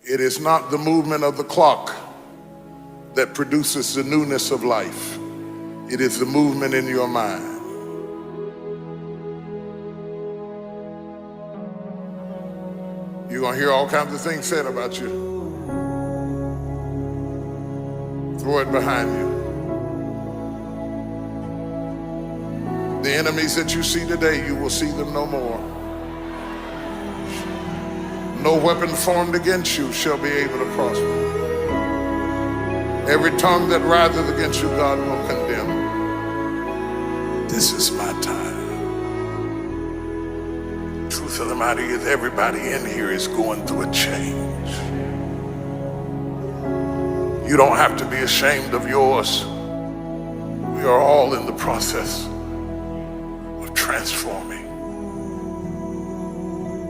It is not the movement of the clock that produces the newness of life. It is the movement in your mind. You're gonna hear all kinds of things said about you. Throw it behind you. The enemies that you see today, you will see them no more. No weapon formed against you shall be able to prosper. Every tongue that riseth against you, God will condemn. This is my time. Truth of the matter is, everybody in here is going through a change. You don't have to be ashamed of yours. We are all in the process of transforming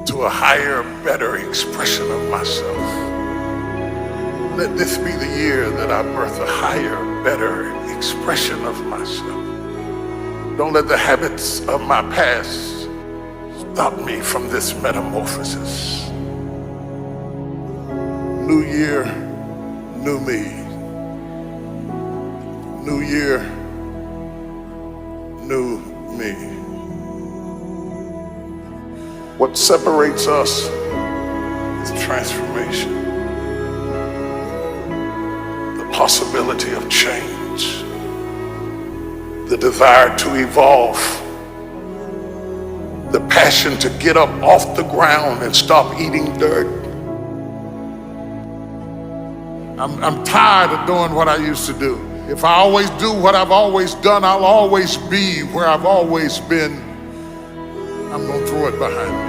to a higher, better expression of myself. Let this be the year that I birth a higher, better expression of myself. Don't let the habits of my past stop me from this metamorphosis. New year, new me. New year, new me. What separates us is transformation. The possibility of change. The desire to evolve. The passion to get up off the ground and stop eating dirt. I'm tired of doing what I used to do. If I always do what I've always done, I'll always be where I've always been. I'm gonna throw it behind me.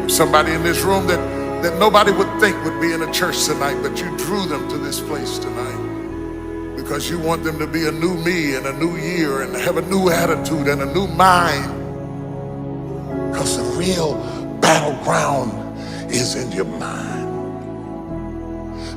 There's somebody in this room that nobody would think would be in a church tonight, but you drew them to this place tonight because you want them to be a new me and a new year and have a new attitude and a new mind. Because the real battleground is in your mind.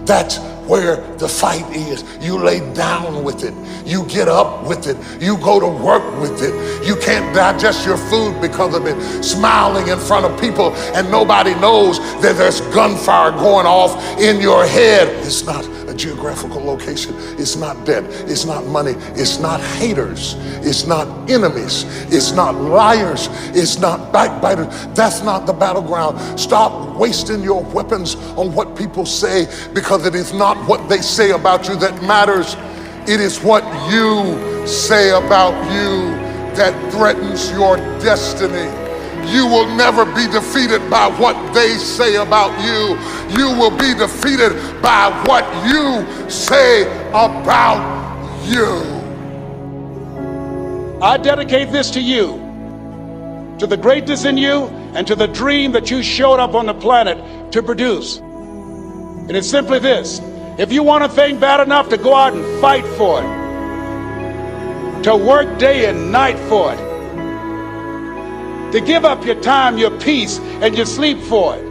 That's where the fight is. You lay down with it. You get up with it. You go to work with it. You can't digest your food because of it. Smiling in front of people and nobody knows that there's gunfire going off in your head. It's not a geographical location. It's not debt. It's not money. It's not haters. It's not enemies. It's not liars. It's not backbiters. That's not the battleground. Stop wasting your weapons on what people say, because it is not what they say about you that matters. It is what you say about you that threatens your destiny. You will never be defeated by what they say about you. You will be defeated by what you say about you. I dedicate this to you, to the greatness in you, and to the dream that you showed up on the planet to produce. And it's simply this: if you want a thing bad enough to go out and fight for it, to work day and night for it, to give up your time, your peace, and your sleep for it,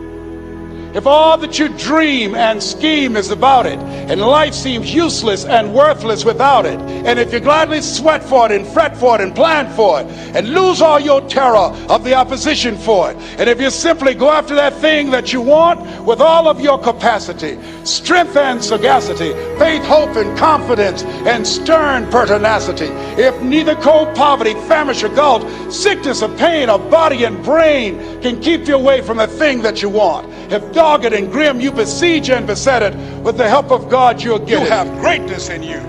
if all that you dream and scheme is about it, and life seems useless and worthless without it, and if you gladly sweat for it and fret for it and plan for it, and lose all your terror of the opposition for it, and if you simply go after that thing that you want with all of your capacity, strength and sagacity, faith, hope, and confidence, and stern pertinacity, if neither cold poverty, famish, or gulch, sickness or pain of body and brain can keep you away from the thing that you want, if dogged and grim you besiege and beset it, with the help of God you'll get it. You have greatness in you.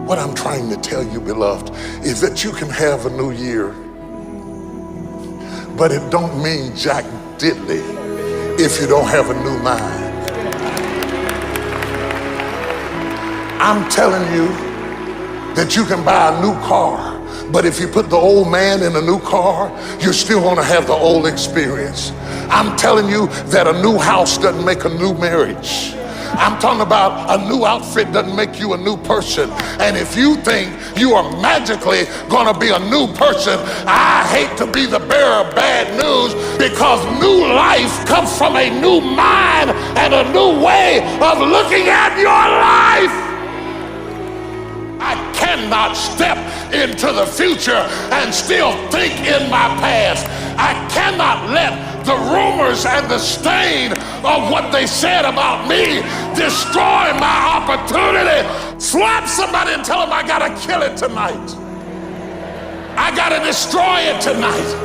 What I'm trying to tell you, beloved, is that you can have a new year, but it don't mean jack diddly if you don't have a new mind. I'm telling you that you can buy a new car, but if you put the old man in a new car, you're still gonna have the old experience. I'm telling you that a new house doesn't make a new marriage. I'm talking about a new outfit doesn't make you a new person. And if you think you are magically gonna be a new person, I hate to be the bearer of bad news, because new life comes from a new mind and a new way of looking at your life. I cannot step into the future and still think in my past. I cannot let the rumors rumors and the stain of what they said about me destroy my opportunity. Slap somebody and tell them I gotta kill it tonight. I gotta destroy it tonight.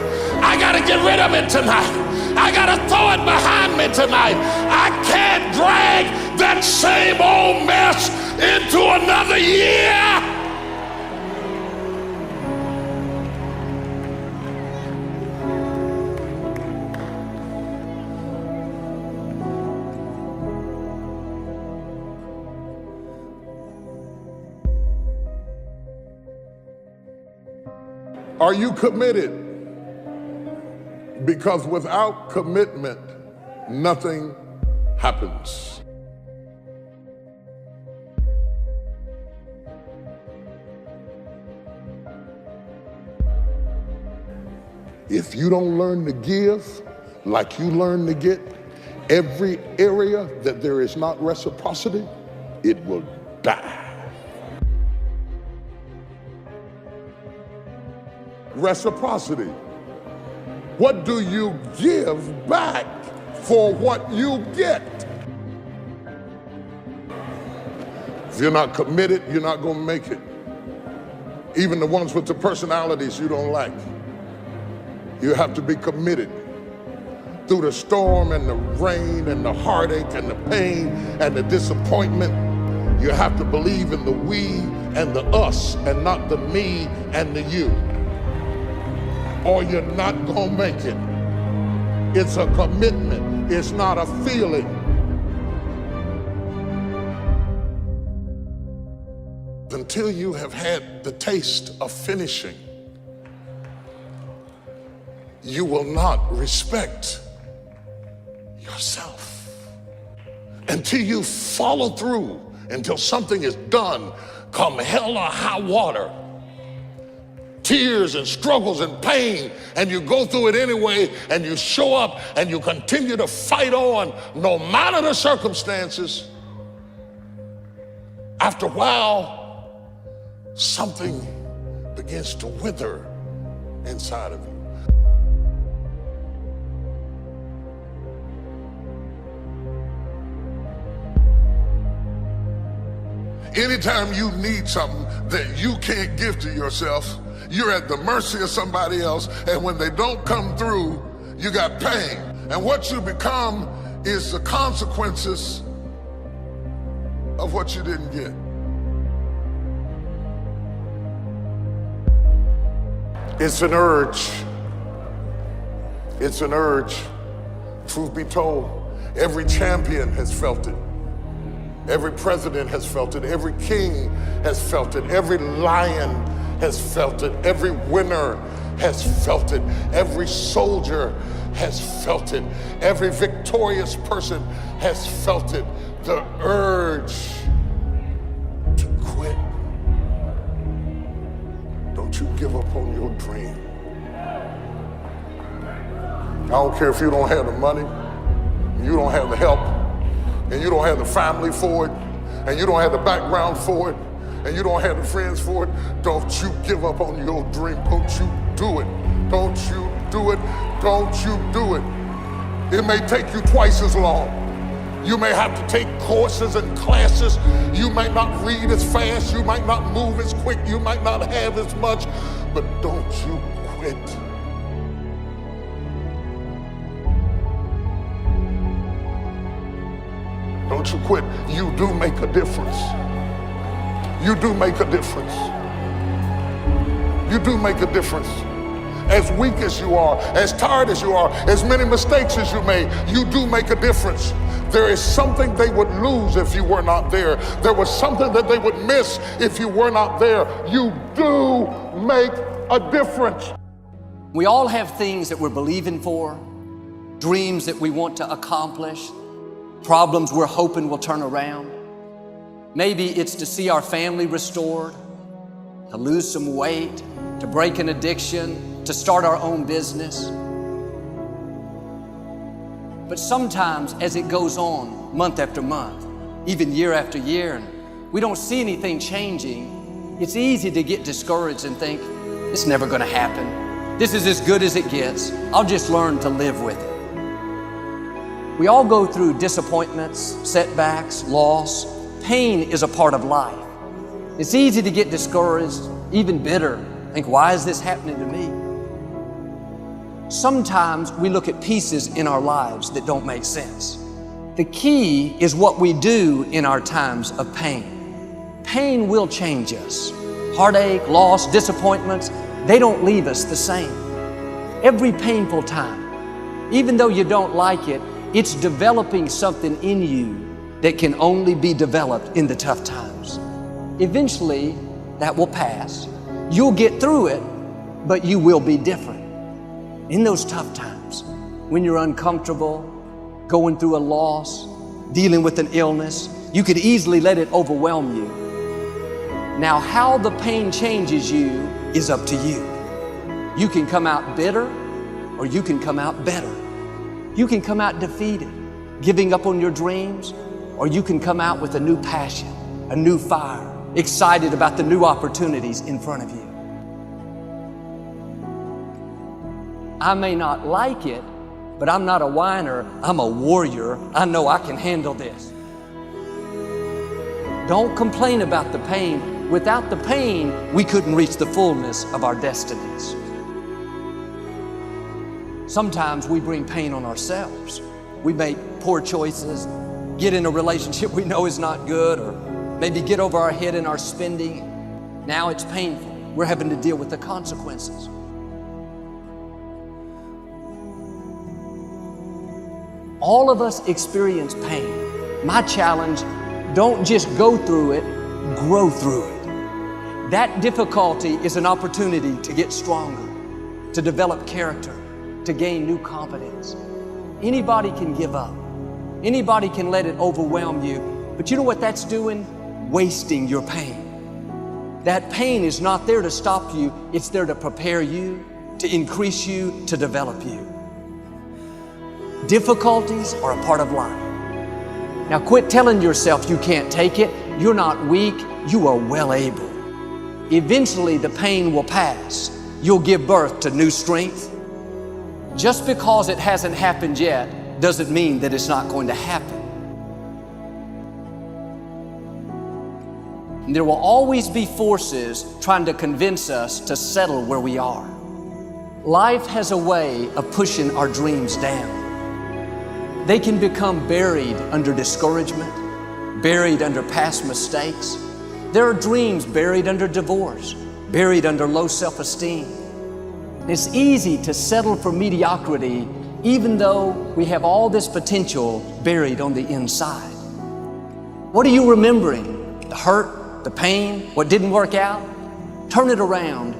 I gotta get rid of it tonight. I gotta throw it behind me tonight. I can't drag that same old mess into another year. Are you committed? Because without commitment, nothing happens. If you don't learn to give like you learn to get, every area that there is not reciprocity, it will die. Reciprocity. What do you give back for what you get? If you're not committed, you're not going to make it. Even the ones with the personalities you don't like. You have to be committed. Through the storm and the rain and the heartache and the pain and the disappointment, you have to believe in the we and the us and not the me and the you. Or you're not gonna make it. It's a commitment, it's not a feeling. Until you have had the taste of finishing, you will not respect yourself. Until you follow through, until something is done, come hell or high water, tears and struggles and pain, and you go through it anyway, and you show up and you continue to fight on no matter the circumstances. After a while, something begins to wither inside of you. Anytime you need something that you can't give to yourself, you're at the mercy of somebody else, and when they don't come through, you got pain. And what you become is the consequences of what you didn't get. It's an urge. It's an urge. Truth be told, every champion has felt it. Every president has felt it. Every king has felt it. Every lion has felt it. Every winner has felt it. Every soldier has felt it. Every victorious person has felt it. The urge to quit. Don't you give up on your dream. I don't care if you don't have the money, you don't have the help, and you don't have the family for it, and you don't have the background for it, and you don't have the friends for it. Don't you give up on your dream. Don't you do it. Don't you do it. Don't you do it. It may take you twice as long. You may have to take courses and classes. You might not read as fast. You might not move as quick. You might not have as much, but don't you quit. Don't you quit. You do make a difference. You do make a difference. You do make a difference. As weak as you are, as tired as you are, as many mistakes as you made, you do make a difference. There is something they would lose if you were not there. There was something that they would miss if you were not there. You do make a difference. We all have things that we're believing for, dreams that we want to accomplish, problems we're hoping will turn around. Maybe it's to see our family restored, to lose some weight, to break an addiction, to start our own business. But sometimes as it goes on, month after month, even year after year, and we don't see anything changing, it's easy to get discouraged and think, it's never gonna happen. This is as good as it gets. I'll just learn to live with it. We all go through disappointments, setbacks, loss. Pain is a part of life. It's easy to get discouraged, even bitter. Think, why is this happening to me? Sometimes we look at pieces in our lives that don't make sense. The key is what we do in our times of pain. Pain will change us. Heartache, loss, disappointments, they don't leave us the same. Every painful time, even though you don't like it, it's developing something in you that can only be developed in the tough times. Eventually, that will pass. You'll get through it, but you will be different. In those tough times, when you're uncomfortable, going through a loss, dealing with an illness, you could easily let it overwhelm you. Now, how the pain changes you is up to you. You can come out bitter, or you can come out better. You can come out defeated, giving up on your dreams, or you can come out with a new passion, a new fire, excited about the new opportunities in front of you. I may not like it, but I'm not a whiner, I'm a warrior. I know I can handle this. Don't complain about the pain. Without the pain, we couldn't reach the fullness of our destinies. Sometimes we bring pain on ourselves. We make poor choices, get in a relationship we know is not good, or maybe get over our head in our spending. Now it's painful. We're having to deal with the consequences. All of us experience pain. My challenge, don't just go through it, grow through it. That difficulty is an opportunity to get stronger, to develop character, to gain new confidence. Anybody can give up. Anybody can let it overwhelm you. But you know what that's doing? Wasting your pain. That pain is not there to stop you. It's there to prepare you, to increase you, to develop you. Difficulties are a part of life. Now quit telling yourself you can't take it. You're not weak. You are well able. Eventually the pain will pass. You'll give birth to new strength. Just because it hasn't happened yet doesn't mean that it's not going to happen. And there will always be forces trying to convince us to settle where we are. Life has a way of pushing our dreams down. They can become buried under discouragement, buried under past mistakes. There are dreams buried under divorce, buried under low self-esteem. It's easy to settle for mediocrity even though we have all this potential buried on the inside. What are you remembering? The hurt, the pain, what didn't work out? Turn it around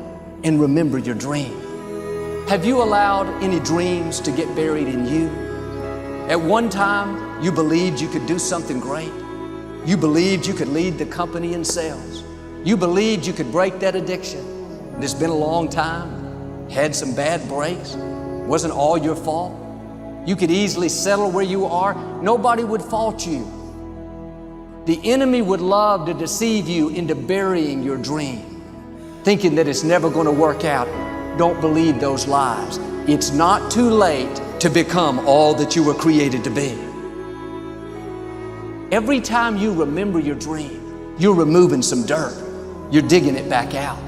and remember your dream. Have you allowed any dreams to get buried in you? At one time, you believed you could do something great. You believed you could lead the company in sales. You believed you could break that addiction. And it's been a long time, had some bad breaks, wasn't all your fault. You could easily settle where you are. Nobody would fault you. The enemy would love to deceive you into burying your dream, thinking that it's never going to work out. Don't believe those lies. It's not too late to become all that you were created to be. Every time you remember your dream, you're removing some dirt. You're digging it back out.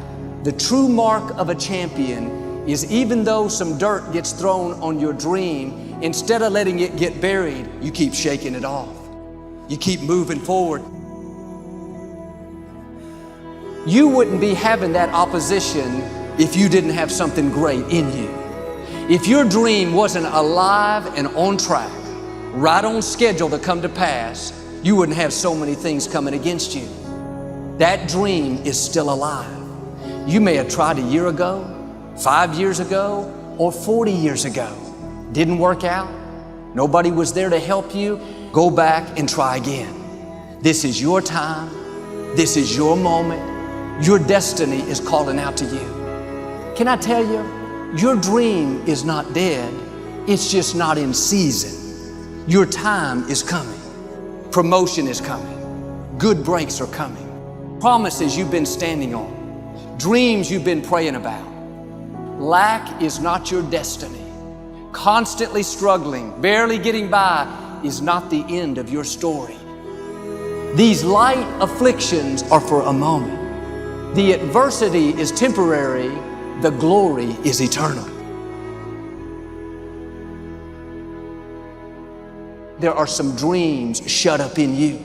The true mark of a champion is even though some dirt gets thrown on your dream, instead of letting it get buried, you keep shaking it off. You keep moving forward. You wouldn't be having that opposition if you didn't have something great in you. If your dream wasn't alive and on track, right on schedule to come to pass, you wouldn't have so many things coming against you. That dream is still alive. You may have tried a year ago, 5 years ago, or 40 years ago. Didn't work out. Nobody was there to help you. Go back and try again. This is your time. This is your moment. Your destiny is calling out to you. Can I tell you, your dream is not dead. It's just not in season. Your time is coming. Promotion is coming. Good breaks are coming. Promises you've been standing on. Dreams you've been praying about. Lack is not your destiny. constantly struggling, barely getting by, is not the end of your story. These light afflictions are for a moment. The adversity is temporary, the glory is eternal. There are some dreams shut up in you.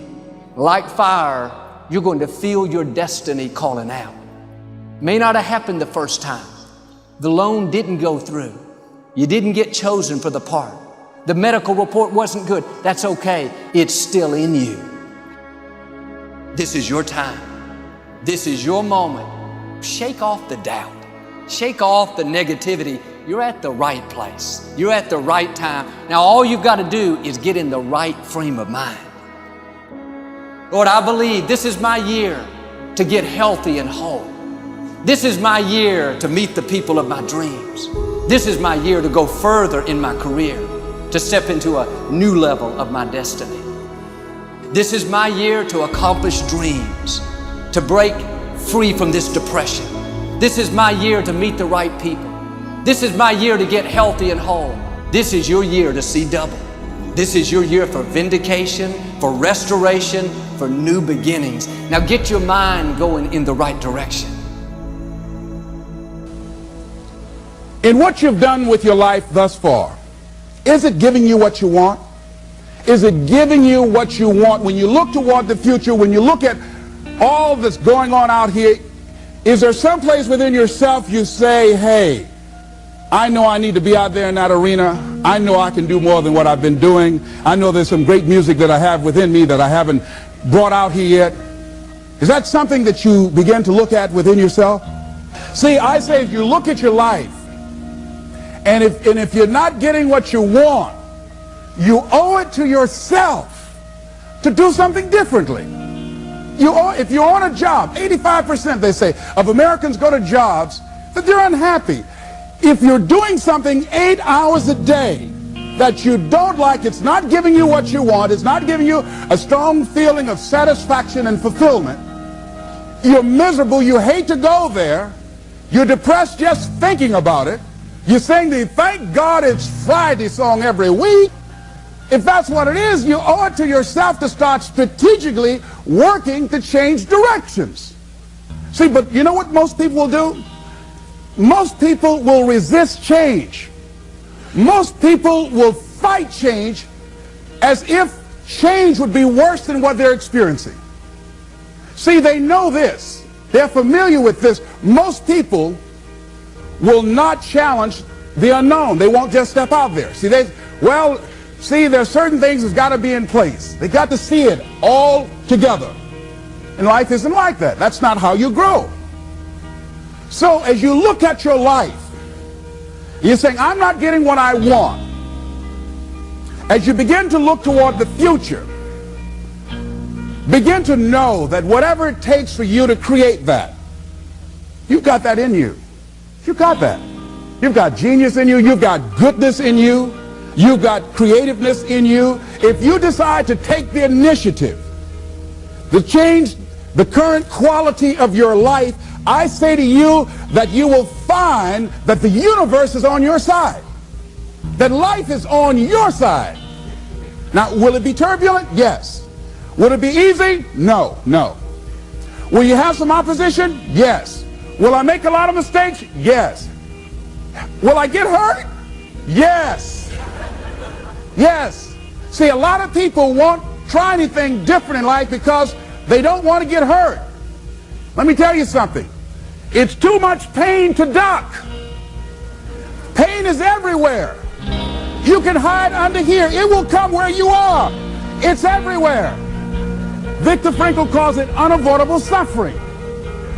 Like fire, you're going to feel your destiny calling out. May not have happened the first time. The loan didn't go through. You didn't get chosen for the part. The medical report wasn't good. That's okay. It's still in you. This is your time. This is your moment. Shake off the doubt. Shake off the negativity. You're at the right place. You're at the right time. Now all you've got to do is get in the right frame of mind. Lord, I believe this is my year to get healthy and whole. This is my year to meet the people of my dreams. This is my year to go further in my career, to step into a new level of my destiny. This is my year to accomplish dreams, to break free from this depression. This is my year to meet the right people. This is my year to get healthy and whole. This is your year to see double. This is your year for vindication, for restoration, for new beginnings. Now get your mind going in the right direction. In what you've done with your life thus far, is it giving you what you want? Is it giving you what you want? When you look toward the future, when you look at all that's going on out here, is there some place within yourself you say, hey, I know I need to be out there in that arena. I know I can do more than what I've been doing. I know there's some great music that I have within me that I haven't brought out here yet. Is that something that you begin to look at within yourself? See, I say if you look at your life, and if you're not getting what you want, you owe it to yourself to do something differently. If you're on a job, 85% they say of Americans go to jobs that they're unhappy. If you're doing something 8 hours a day that you don't like, it's not giving you what you want, it's not giving you a strong feeling of satisfaction and fulfillment, you're miserable, you hate to go there, you're depressed just thinking about it, you sing the "Thank God It's Friday" song every week. If that's what it is, you owe it to yourself to start strategically working to change directions. See, but you know what most people will do? Most people will resist change. Most people will fight change as if change would be worse than what they're experiencing. See, they know this. They're familiar with this. Most people will not challenge the unknown. They won't just step out there. See, there's certain things that's got to be in place. They got to see it all together. And life isn't like that. That's not how you grow. So as you look at your life, you're saying, I'm not getting what I want. As you begin to look toward the future, begin to know that whatever it takes for you to create that, you've got that in you. You've got that. You've got genius in you. You've got goodness in you. You've got creativeness in you. If you decide to take the initiative to change the current quality of your life, I say to you that you will find that the universe is on your side, that life is on your side. Now, will it be turbulent? Yes. Will it be easy? No, no. Will you have some opposition? Yes. Will I make a lot of mistakes? Yes. Will I get hurt? Yes. Yes. See, a lot of people won't try anything different in life because they don't want to get hurt. Let me tell you something. It's too much pain to duck. Pain is everywhere. You can hide under here. It will come where you are. It's everywhere. Viktor Frankl calls it unavoidable suffering.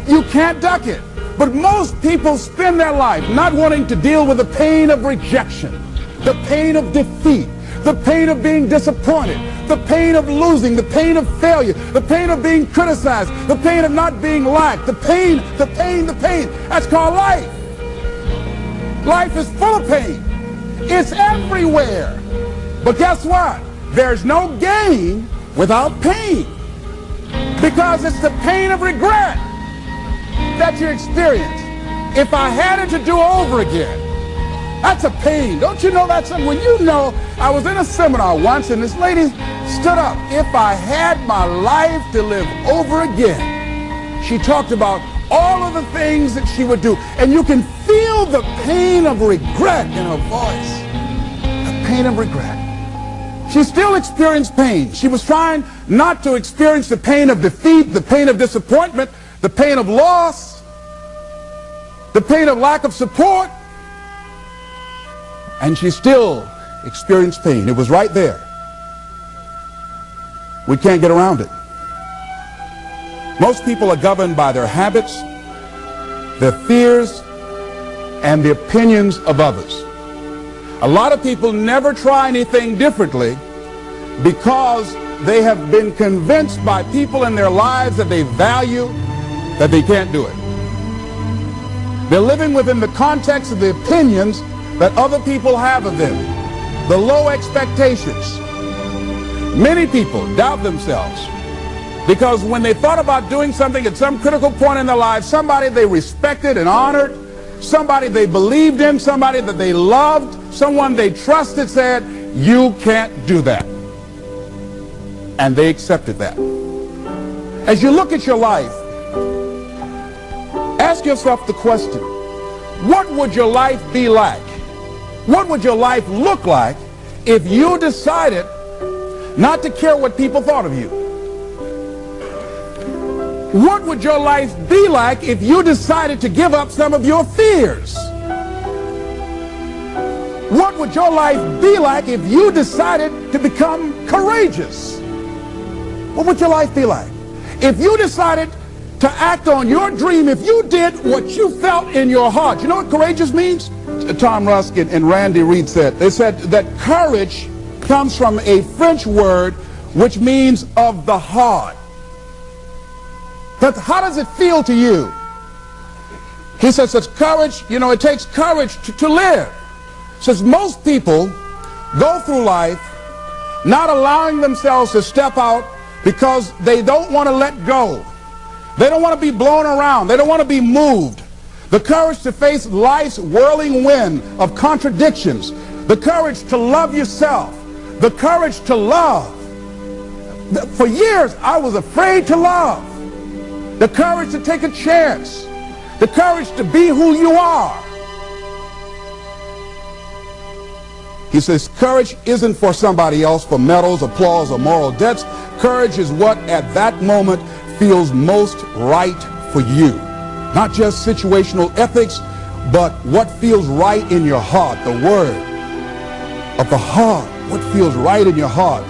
You can't duck it. But most people spend their life not wanting to deal with the pain of rejection, the pain of defeat, the pain of being disappointed, the pain of losing, the pain of failure, the pain of being criticized, the pain of not being liked, the pain. That's called life. Life is full of pain. It's everywhere. But guess what? There's no gain without pain. Because it's the pain of regret that you experience. If I had it to do over again, That's a pain. Don't you know that's when you know? I was in a seminar once and this lady stood up. If I had my life to live over again, she talked about all of the things that she would do. And you can feel the pain of regret in her voice. The pain of regret. She still experienced pain. She was trying not to experience the pain of defeat, the pain of disappointment, the pain of loss, the pain of lack of support. And she still experienced pain. It was right there. We can't get around it. Most people are governed by their habits, their fears, and the opinions of others. A lot of people never try anything differently because they have been convinced by people in their lives that they value that they can't do it. They're living within the context of the opinions that other people have of them, the low expectations. Many people doubt themselves because when they thought about doing something at some critical point in their lives, somebody they respected and honored, somebody they believed in, somebody that they loved, someone they trusted said, "You can't do that." And they accepted that. As you look at your life, ask yourself the question, what would your life be like? What would your life look like if you decided not to care what people thought of you? What would your life be like if you decided to give up some of your fears? What would your life be like if you decided to become courageous? What would your life be like? If you decided to act on your dream, if you did what you felt in your heart. You know what courageous means? Tom Rusk and Randy Reed said. They said that courage comes from a French word which means of the heart. But how does it feel to you? He says that courage, you know, it takes courage to live. Says most people go through life not allowing themselves to step out because they don't want to let go. They don't want to be blown around. They don't want to be moved. The courage to face life's whirling wind of contradictions. The courage to love yourself. The courage to love. For years, I was afraid to love. The courage to take a chance. The courage to be who you are. He says courage isn't for somebody else, for medals, applause, or moral debts. Courage is what at that moment feels most right for you. Not just situational ethics, but what feels right in your heart, the word of the heart, what feels right in your heart.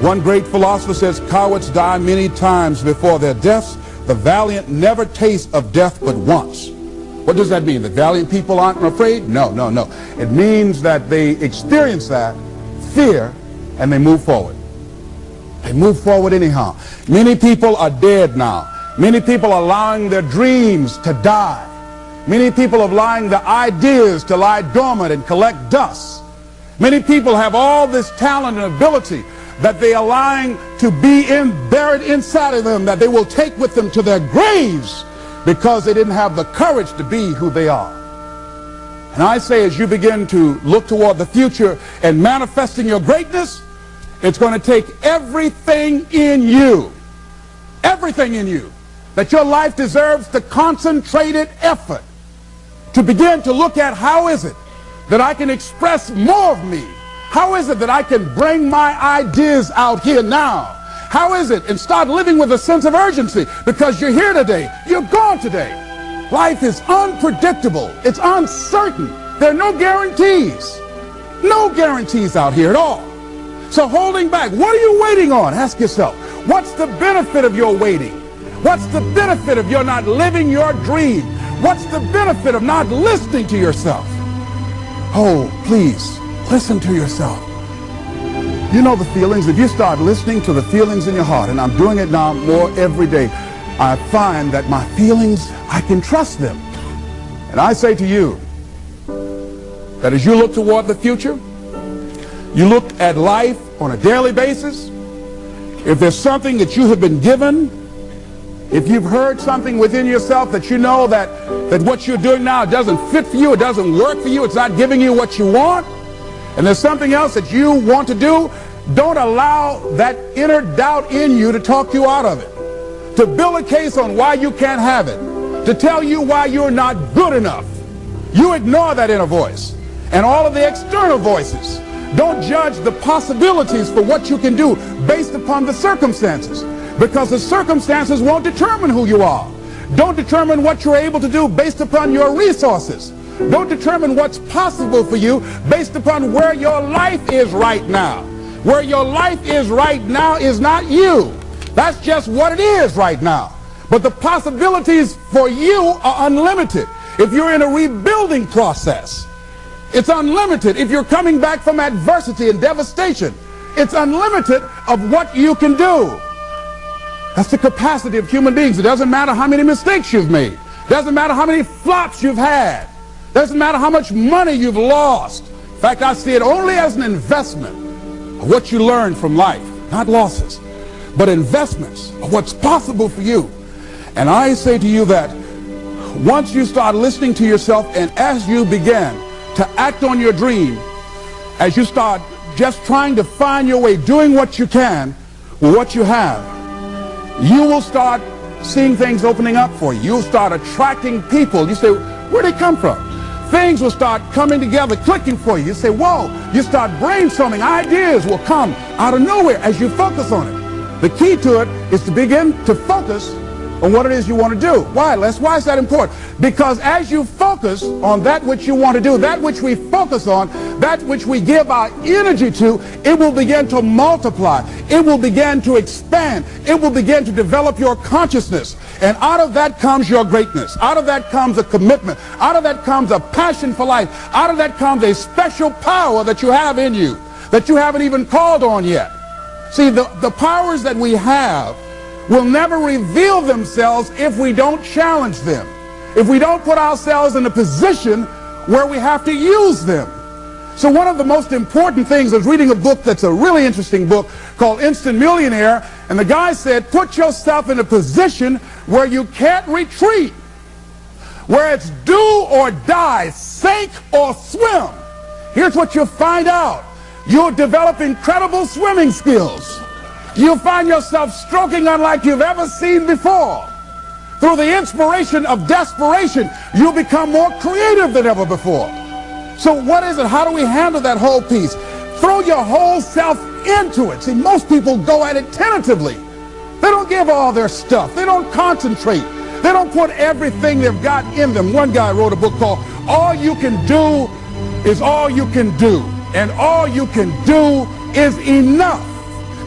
One great philosopher says, cowards die many times before their deaths. The valiant never taste of death but once. What does that mean? The valiant people aren't afraid? No, no, no. It means that they experience that fear and they move forward. They move forward anyhow. Many people are dead now. Many people are allowing their dreams to die. Many people are allowing their ideas to lie dormant and collect dust. Many people have all this talent and ability that they are allowing to be buried inside of them, that they will take with them to their graves because they didn't have the courage to be who they are. And I say, as you begin to look toward the future and manifesting your greatness, it's going to take everything in you, that your life deserves the concentrated effort to begin to look at how is it that I can express more of me? How is it that I can bring my ideas out here now? How is it? And start living with a sense of urgency, because you're here today, you're gone today. Life is unpredictable. It's uncertain. There are no guarantees. No guarantees out here at all. So holding back, what are you waiting on? Ask yourself, what's the benefit of your waiting? What's the benefit of your not living your dream? What's the benefit of not listening to yourself? Oh, please, listen to yourself. You know the feelings. If you start listening to the feelings in your heart, and I'm doing it now more every day, I find that my feelings, I can trust them. And I say to you that as you look toward the future, you look at life on a daily basis, if there's something that you have been given If you've heard something within yourself that you know that what you're doing now doesn't fit for you, it doesn't work for you, it's not giving you what you want, and there's something else that you want to do, don't allow that inner doubt in you to talk you out of it, to build a case on why you can't have it, to tell you why you're not good enough. You ignore that inner voice and all of the external voices. Don't judge the possibilities for what you can do based upon the circumstances, because the circumstances won't determine who you are. Don't determine what you're able to do based upon your resources. Don't determine what's possible for you based upon where your life is right now. Where your life is right now is not you. That's just what it is right now. But the possibilities for you are unlimited. If you're in a rebuilding process, it's unlimited. If you're coming back from adversity and devastation, it's unlimited of what you can do. That's the capacity of human beings. It doesn't matter how many mistakes you've made. It doesn't matter how many flops you've had. It doesn't matter how much money you've lost. In fact, I see it only as an investment of what you learn from life, not losses, but investments of what's possible for you. And I say to you that once you start listening to yourself, and as you begin to act on your dream, as you start just trying to find your way, doing what you can with what you have, you will start seeing things opening up for you. You'll start attracting people. You say, where'd they come from? Things will start coming together, clicking for you. You say, whoa. You start brainstorming. Ideas will come out of nowhere as you focus on it. The key to it is to begin to focus on what it is you want to do. Why, Les? Why is that important? Because as you focus on that which you want to do, that which we focus on, that which we give our energy to, it will begin to multiply. It will begin to expand. It will begin to develop your consciousness. And out of that comes your greatness. Out of that comes a commitment. Out of that comes a passion for life. Out of that comes a special power that you have in you that you haven't even called on yet. See, the powers that we have will never reveal themselves if we don't challenge them, if we don't put ourselves in a position where we have to use them. So one of the most important things, I was reading a book that's a really interesting book called Instant Millionaire, and the guy said, put yourself in a position where you can't retreat, where it's do or die, sink or swim. Here's what you'll find out. You'll develop incredible swimming skills. You'll find yourself stroking unlike you've ever seen before. Through the inspiration of desperation, you'll become more creative than ever before. So what is it? How do we handle that whole piece? Throw your whole self into it. See, most people go at it tentatively. They don't give all their stuff. They don't concentrate. They don't put everything they've got in them. One guy wrote a book called All You Can Do Is All You Can Do. And all you can do is enough.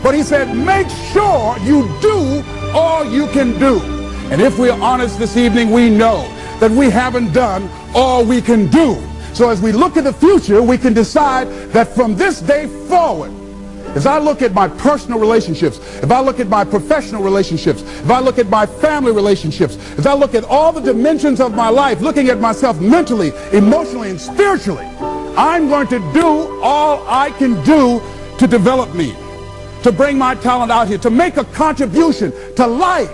But he said, make sure you do all you can do. And if we're honest this evening, we know that we haven't done all we can do. So as we look at the future, we can decide that from this day forward, as I look at my personal relationships, if I look at my professional relationships, if I look at my family relationships, if I look at all the dimensions of my life, looking at myself mentally, emotionally, and spiritually, I'm going to do all I can do to develop me, to bring my talent out here, to make a contribution to life.